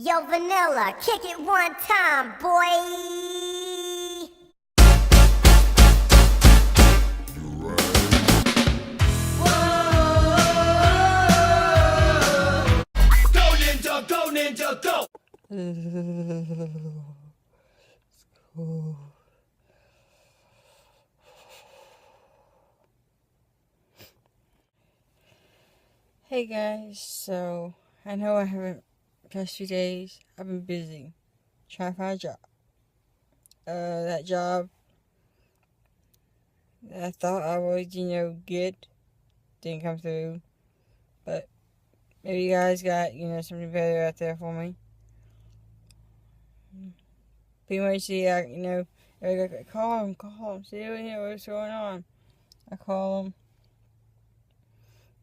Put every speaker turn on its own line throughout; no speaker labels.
Yo, Vanilla, kick it one time, boy.
Go ninja, go!
Hey guys, so I know I haven't past few days. I've been busy trying to find a job. That job that I thought I would, get didn't come through. But maybe you guys got, something better out there for me. Pretty much, I call them, see what's going on. I call them.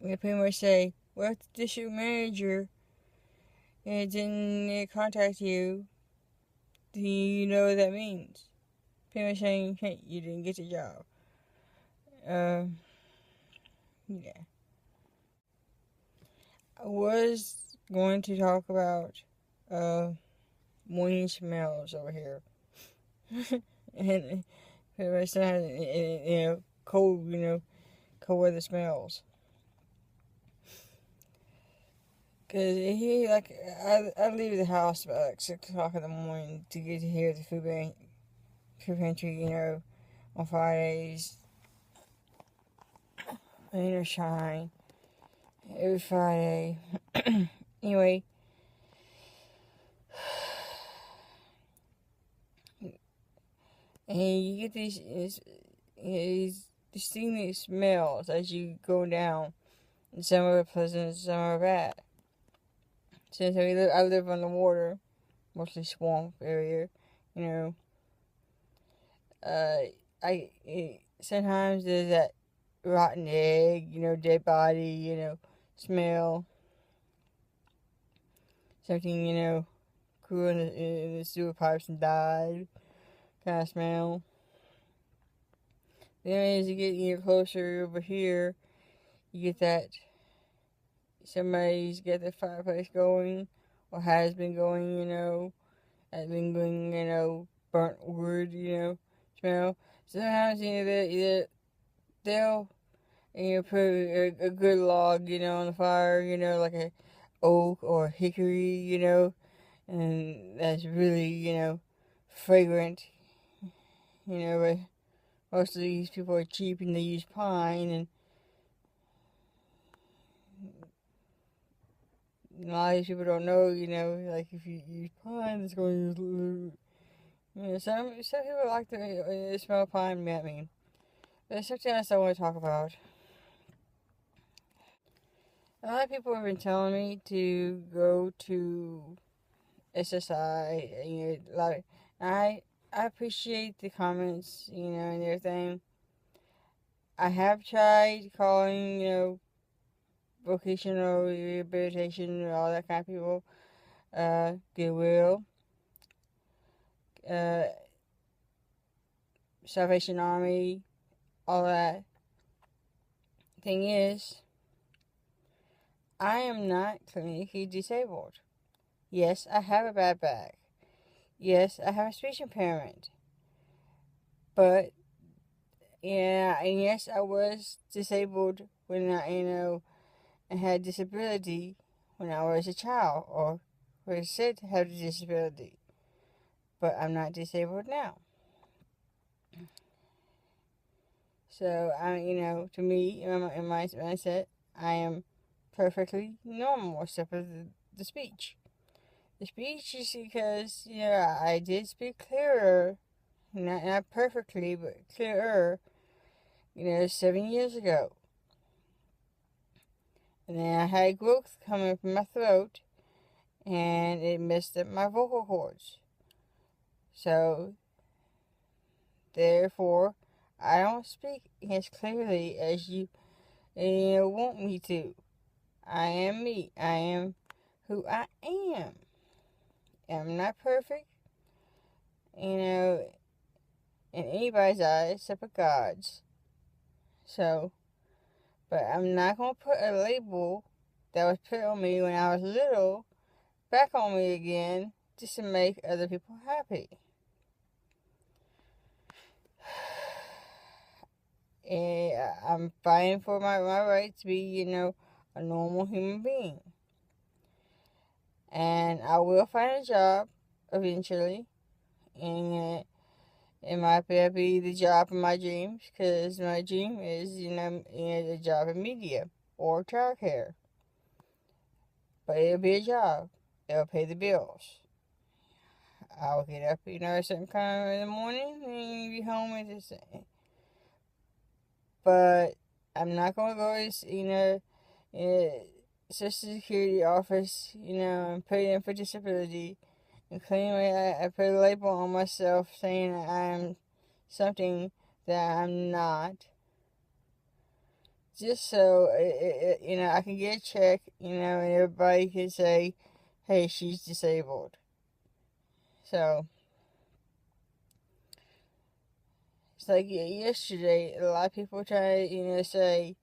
They pretty much say, well, if the district manager didn't contact you, do you know what that means? Pretty much saying, hey, you didn't get the job. Yeah. I was going to talk about morning smells over here. And pretty much cold weather smells. Cause here, I leave the house about 6 o'clock in the morning to get to here at the food pantry, on Fridays. Rain or shine, every Friday. Anyway, and you get these distinct smells as you go down. And some are pleasant, some are bad. Since I live on the water, mostly swamp area, sometimes there's that rotten egg, dead body, smell. Something, grew in the sewer pipes and died, kind of smell. Then as you get closer over here, you get that somebody's got the fireplace going, or has been going, has been going, burnt wood, smell. Sometimes, they'll, put a good log, on the fire, like a oak or hickory, and that's really, fragrant, but most of these people are cheap and they use pine, and a lot of these people don't know, like if you use pine, it's going to, some people like the smell of pine, but there's something else I want to talk about. A lot of people have been telling me to go to SSI, I appreciate the comments, and everything. I have tried calling, vocational rehabilitation and all that kind of people, Goodwill, Salvation Army, all that. Thing is, I am not clinically disabled. Yes, I have a bad back. Yes, I have a speech impairment. But, and yes, I was disabled when I, and had disability when I was a child, or was said to have a disability. But I'm not disabled now. So, to me, in my mindset, I am perfectly normal, except for the speech. The speech is because, I did speak clearer, not perfectly, but clearer, 7 years ago. And then I had growth coming from my throat, and it messed up my vocal cords. So, therefore, I don't speak as clearly as you want me to. I am me. I am who I am. I'm not perfect, in anybody's eyes except for God's. So, but I'm not going to put a label that was put on me when I was little back on me again just to make other people happy. And I'm fighting for my right to be, a normal human being. And I will find a job eventually. And it might be the job of my dreams, because my dream is, a job in media or childcare. But it'll be a job. It'll pay the bills. I'll get up, at a certain time in the morning and be home at the same. But I'm not going to go to, Social Security office, and put in for disability and claim I put a label on myself saying that I'm something that I'm not. Just so, I can get a check, and everybody can say, hey, she's disabled. So, it's like yesterday, a lot of people try to, say,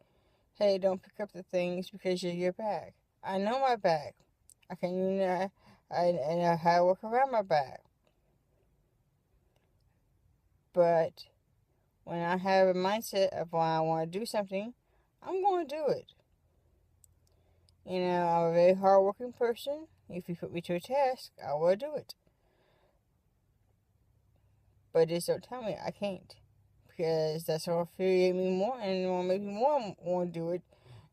hey, don't pick up the things because of your back. I know my back. I can, I know how to work around my back. But when I have a mindset of when I want to do something, I'm going to do it. I'm a very hardworking person. If you put me to a task, I will do it. But just don't tell me I can't. Because that's what will infuriate me more and will make me more want to do it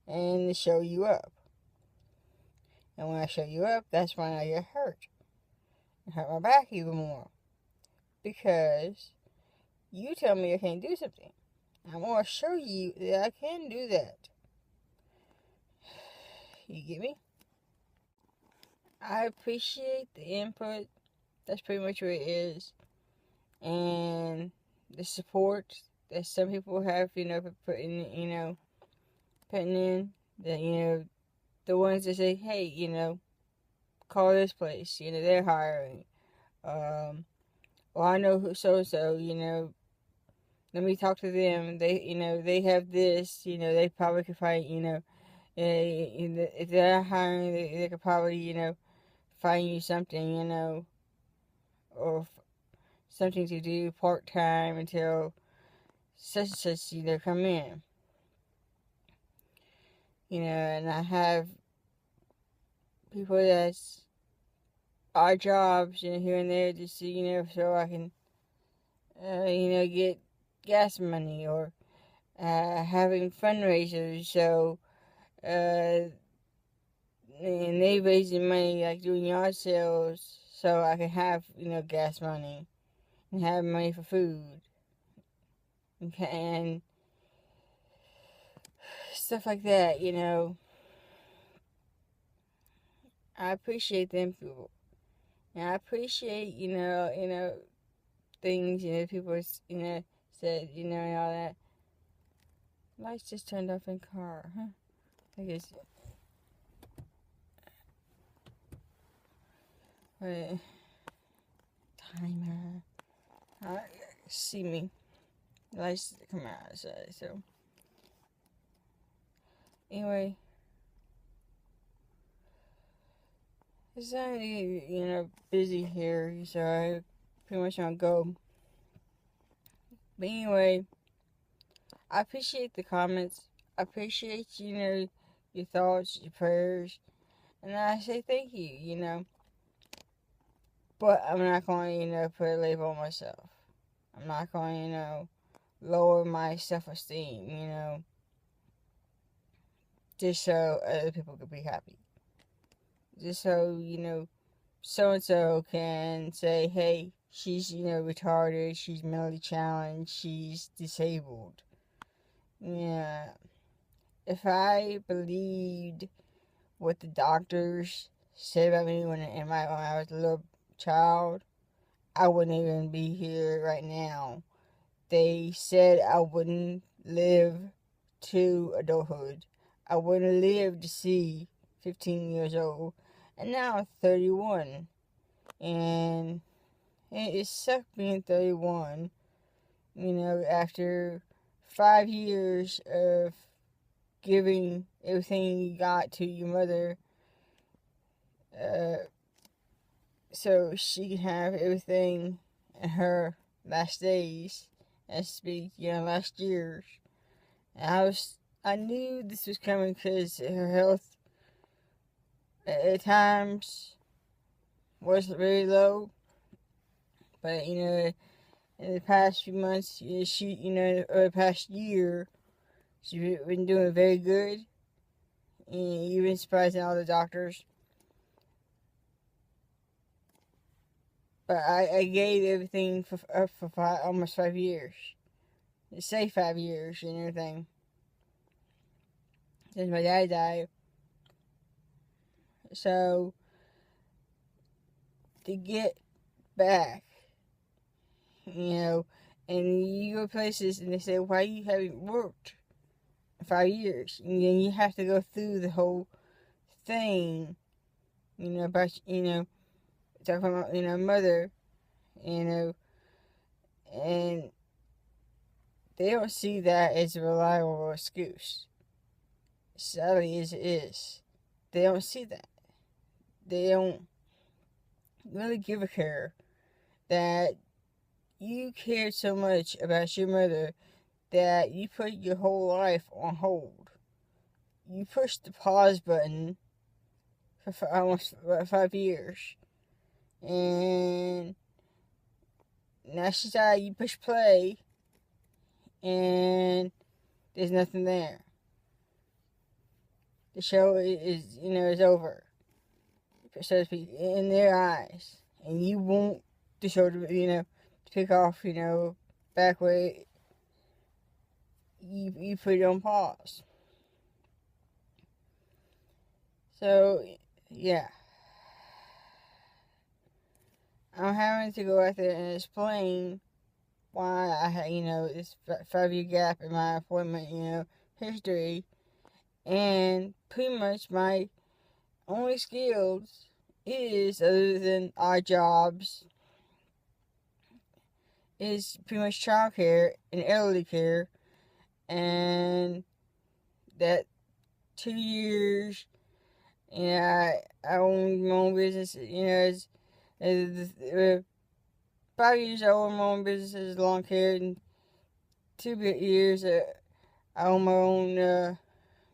and to show you up. And when I show you up, that's when I get hurt. And hurt my back even more. Because you tell me I can't do something. I'm going to show you that I can do that. You get me? I appreciate the input. That's pretty much what it is. And the support that some people have, putting in, that, the ones that say, hey, call this place, they're hiring. Well, I know who so-and-so, let me talk to them. They, they have this, they probably could find, if they're hiring, they could probably, find you something, or something to do part-time until such and such, come in. And I have people that's odd jobs, here and there, just to, so I can, get gas money, or having fundraisers, so, and they raising money, like doing yard sales, so I can have, gas money, and have money for food, and stuff like that, I appreciate them people, and I appreciate, things, people, said, and all that. Lights just turned off in car, huh? I guess. Wait. Timer. See me. Lights come outside, so. Anyway. It's only, busy here, so I pretty much want to go. But anyway, I appreciate the comments. I appreciate, your thoughts, your prayers. And I say thank you, But I'm not going to, put a label on myself. I'm not going to, lower my self-esteem, just so other people could be happy. Just so, so-and-so can say, hey, she's, retarded, she's mentally challenged, she's disabled. Yeah. If I believed what the doctors said about me when I was a little child, I wouldn't even be here right now. They said I wouldn't live to adulthood. I wouldn't live to see 15 years old. And now I'm 31. And it sucked being 31. After 5 years of giving everything you got to your mother, so she can have everything in her last days, as to speak, last years. And I knew this was coming because her health at times wasn't very low, but in the past few months, she, or the past year, she's been doing very good, and even surprising all the doctors. But I gave everything for almost 5 years. Say 5 years and everything. Since my dad died. So, to get back, and you go places and they say, why you haven't worked in 5 years? And then you have to go through the whole thing, about, talking about, mother, and they don't see that as a reliable excuse. Sadly as it is, they don't see that. They don't really give a care that you cared so much about your mother that you put your whole life on hold. You pushed the pause button for almost 5 years. And now she's died, you push play, and there's nothing there. The show is over, so to speak, in their eyes. And you want the show to pick off, back where you put it on pause. So, yeah. I'm having to go out there and explain why I had, this 5-year gap in my employment, history. And pretty much my only skills is, other than odd jobs, is pretty much childcare and elderly care. And that 2 years, I own my own business, as 5 years I own my own business as lawn care, and 2 years I own my own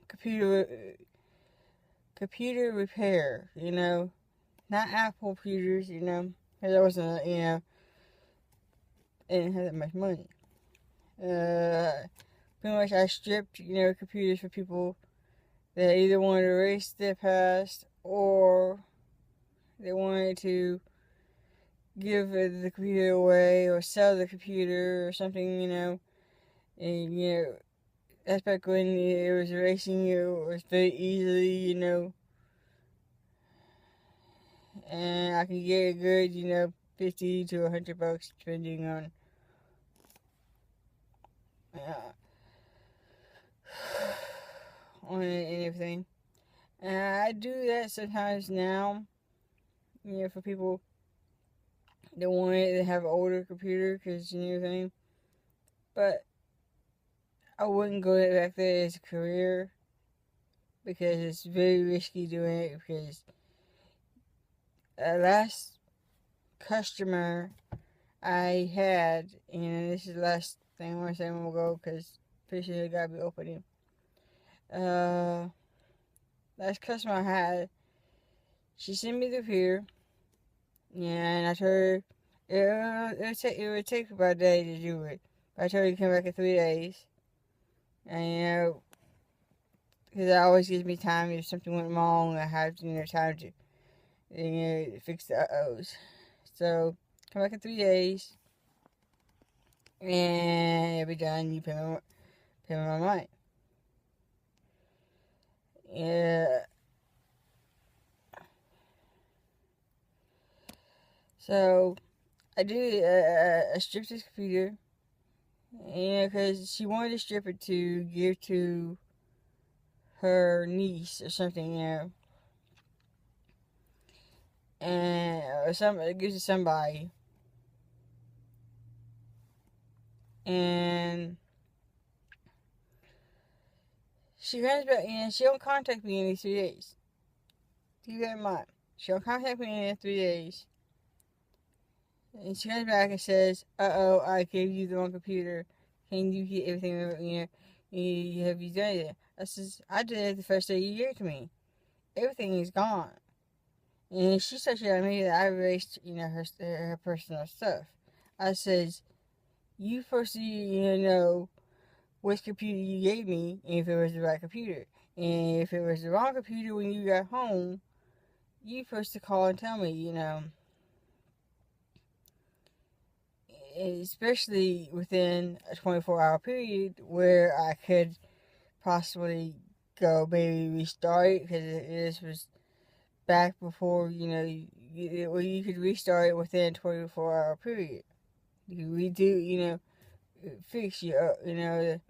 computer repair, not Apple computers, because I wasn't, I didn't have that much money. Pretty much I stripped, computers for people that either wanted to erase their past or they wanted to give the computer away or sell the computer or something, and, that's back when it was erasing you very easily, and I can get a good, $50 to $100 depending on on it and everything. And I do that sometimes now, for people that want it to have an older computer, because everything. But I wouldn't go back there as a career, because it's very risky doing it, because last customer I had, and this is the last thing I want to say, I'm going to go, because pretty soon it got to be opening. Last customer I had, she sent me the computer, and I told her it would take about a day to do it. But I told her to come back in 3 days. And, because it always gives me time if something went wrong, I have, time to, fix the uh-ohs. So, come back in 3 days, and it'll be done. You pay my money. Yeah. So, I did a strip this computer, because she wanted to strip it to give to her niece or something, and it gives to somebody, and she comes back and she don't contact me in these 3 days. Keep that in mind. She don't contact me in 3 days. And she comes back and says, "Uh-oh, I gave you the wrong computer. Can you get everything, have you done it?" I says, "I did it the first day you gave it to me. Everything is gone." And she starts yelling at me that I erased, her personal stuff. I says, "You first know which computer you gave me, and if it was the right computer. And if it was the wrong computer when you got home, you first to call and tell me, especially within a 24-hour period where I could possibly go maybe restart it, because this was back before, you could restart it within a 24-hour period. You could redo, fix your, and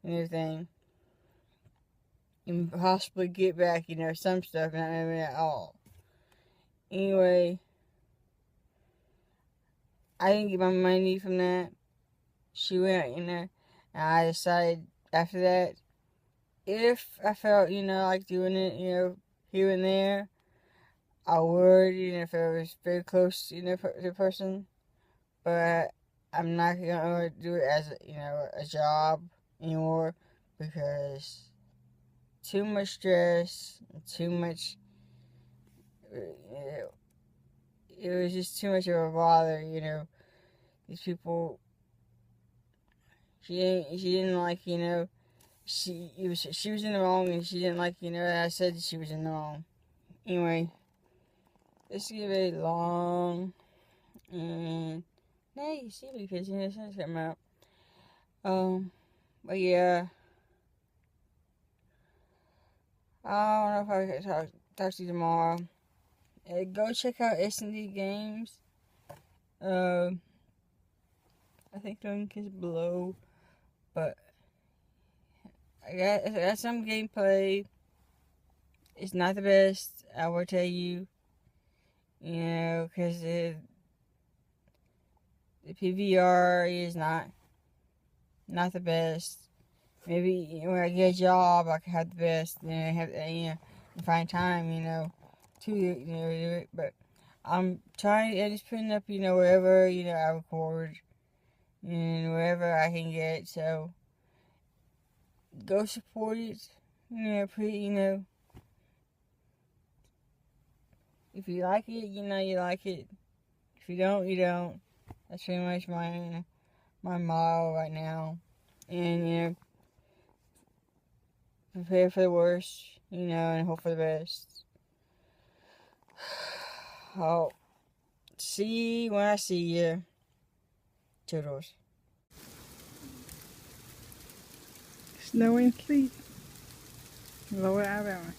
everything. And possibly get back, some stuff, not maybe at all. Anyway, I didn't get my money from that. She went, and I decided after that, if I felt, like doing it, here and there, I would, if I was very close, to the person. But I'm not going to do it as, a job anymore, because too much stress, too much, it was just too much of a bother, these people, she didn't like, she was in the wrong, and she didn't like, I said she was in the wrong. Anyway, this is very long, and now you can see me because, the sun's coming out. But yeah, I don't know if I can talk to you tomorrow. Go check out S&D Games. I think the link is below, but I got some gameplay. It's not the best, I will tell you, because the PVR is not the best. Maybe when I get a job, I can have the best, find time, to do it. But I'm trying to just putting up, wherever, I record, and wherever I can get. So go support it, if you like it, you like it. If you don't, you don't. That's pretty much my motto right now. And, prepare for the worst, and hope for the best. I'll see you when I see you. Toodles.
Snow and sleet. Lower Alabama.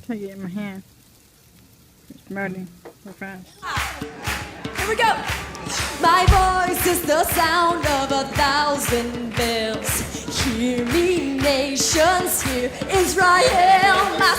Take it in my hand. It's melting so fast.
Here we go. My voice is the sound of 1,000 bells. Hear me, nations, hear Israel, my